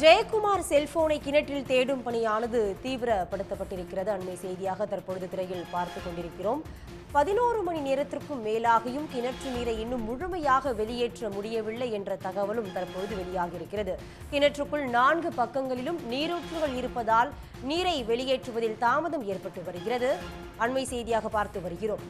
ஜெயக்குமார் செல்போனை கிணற்றில் தேடும் பணியானது தீவிரப்படுத்தப்பட்டிருக்கிறது. அண்மை செய்தியாக தற்பொழுது திரையில் பார்த்துக் கொண்டிருக்கிறோம். 11 மணி நேரத்திற்கும் மேலாகியும் கிணற்று நீரை இன்னும் முழுமையாக வெளியேற்ற முடியவில்லை என்ற தகவலும் தற்பொழுது வெளியாகியிருக்கிறது. கிணற்றுக்குள் 4 பக்கங்களிலும் நீரூற்றுகள் இருப்பதால் நீரை வெளியேற்றுவதில் தாமதம் ஏற்பட்டு வருகிறது. அண்மை செய்தியாக பார்த்து வருகிறோம்.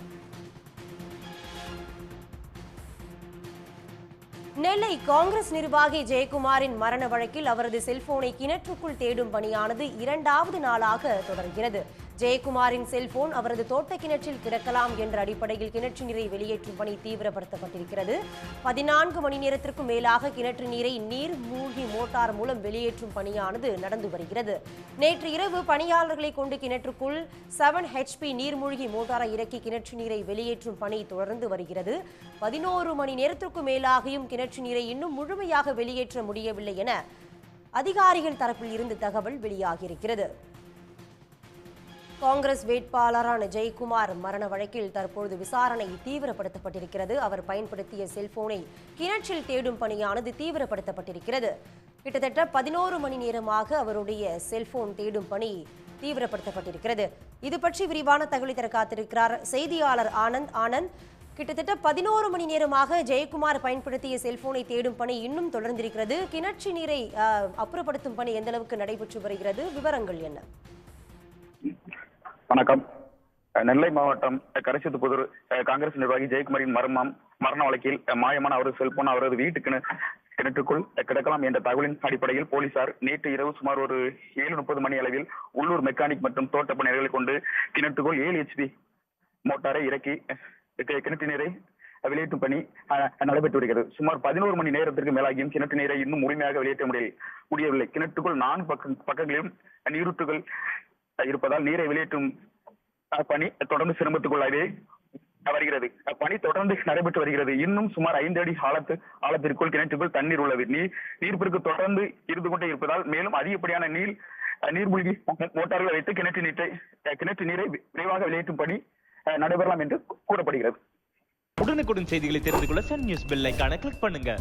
நெல்லை காங்கிரஸ் நிர்வாகி ஜெயக்குமாரின் மரண வழக்கில் அவரது செல்போனை கிணற்றுக்குள் தேடும் பணியானது 2வது நாளாக தொடர்கிறது. ஜெயக்குமாரின் செல்போன் அவரது தோட்ட கிணற்றில் கிடக்கலாம் என்ற அடிப்படையில் கிணற்று நீரை வெளியேற்றும் பணி தீவிரப்படுத்தப்பட்டிருக்கிறது. 14 மணி நேரத்திற்கும் மேலாக கிணற்று நீரை நீர்மூழ்கி மோட்டார் மூலம் வெளியேற்றும் பணியானது நடந்து வருகிறது. நேற்று இரவு பணியாளர்களை கொண்டு கிணற்றுக்குள் 7 HP நீர்மூழ்கி மோட்டாரை இறக்கி கிணற்று நீரை வெளியேற்றும் பணி தொடர்ந்து வருகிறது. 11 மணி நேரத்திற்கும் மேலாகியும் கிணற்று நீரை இன்னும் முழுமையாக வெளியேற்ற முடியவில்லை என அதிகாரிகள் தரப்பில் இருந்து தகவல் வெளியாகியிருக்கிறது. காங்கிரஸ் வேட்பாளரான ஜெயக்குமார் மரண வழக்கில் தற்பொழுது விசாரணை தீவிரப்படுத்தப்பட்டிருக்கிறது. அவர் பயன்படுத்திய செல்போனை கிணற்றில் தேடும் பணியானது தீவிரப்படுத்தப்பட்டிருக்கிறது. கிட்டத்தட்ட 11 மணி நேரமாக அவருடைய செல்போன் தேடும் பணி தீவிரப்படுத்தப்பட்டிருக்கிறது. இது பற்றி விரிவான தகவலை தர காத்திருக்கிறார் செய்தியாளர் ஆனந்த். கிட்டத்தட்ட 11 மணி நேரமாக ஜெயக்குமார் பயன்படுத்திய செல்போனை தேடும் பணி இன்னும் தொடர்ந்திருக்கிறது. கிணற்று நீரை அப்புறப்படுத்தும் பணி எந்த அளவுக்கு நடைபெற்று வருகிறது? விவரங்கள் என்ன? வணக்கம். நெல்லை மாவட்டம் கரைச்சுத்துப்புதூர் காங்கிரஸ் நிர்வாகி ஜெயக்குமாரின் மரண வழக்கில் மாயமான அவரது செல்போன் அவரது வீட்டு கிணற்றுக்குள் கிடக்கலாம் என்ற தகவலின் அடிப்படையில் போலீசார் நேற்று இரவு சுமார் ஒரு 7:30 மணி அளவில் உள்ளூர் மெக்கானிக் மற்றும் தோட்ட பணியாளர்களை கொண்டு கிணற்றுக்குள் 7 HP மோட்டாரை இறக்கி கிணற்று நீரை வெளியேற்றும் பணி நடைபெற்று வருகிறது. சுமார் 11 மணி நேரத்திற்கு மேலாகியும் கிணற்று நீரை இன்னும் முழுமையாக வெளியேற்ற முடியவில்லை. கிணற்றுக்குள் 4 பக்கங்களிலும் நீரூற்றுகள் இருப்பதால் நீரை வெளியேற்றும் பணி தொடர்ந்து சிரமத்துக்குள்ளாகவே வருகிறது. பணி தொடர்ந்து நடைபெற்று வருகிறது. இன்னும் சுமார் 5 அடி ஆழத்திற்குள் கிணற்றுக்குள் தண்ணீர் உள்ளது. நீர்ப்பிற்கு தொடர்ந்து இருந்து கொண்டே இருப்பதால் மேலும் அதிகப்படியான நீர்மூழ்கி மோட்டார்களை வைத்து கிணற்று நீரை விரைவாக வெளியேற்றும் பணி நடைபெறலாம் என்று கூறப்படுகிறது. உடனுக்குடன் செய்திகளை தெரிந்து கொள்ள சன் நியூஸ் பெல் ஐகானை கிளிக் பண்ணுங்க.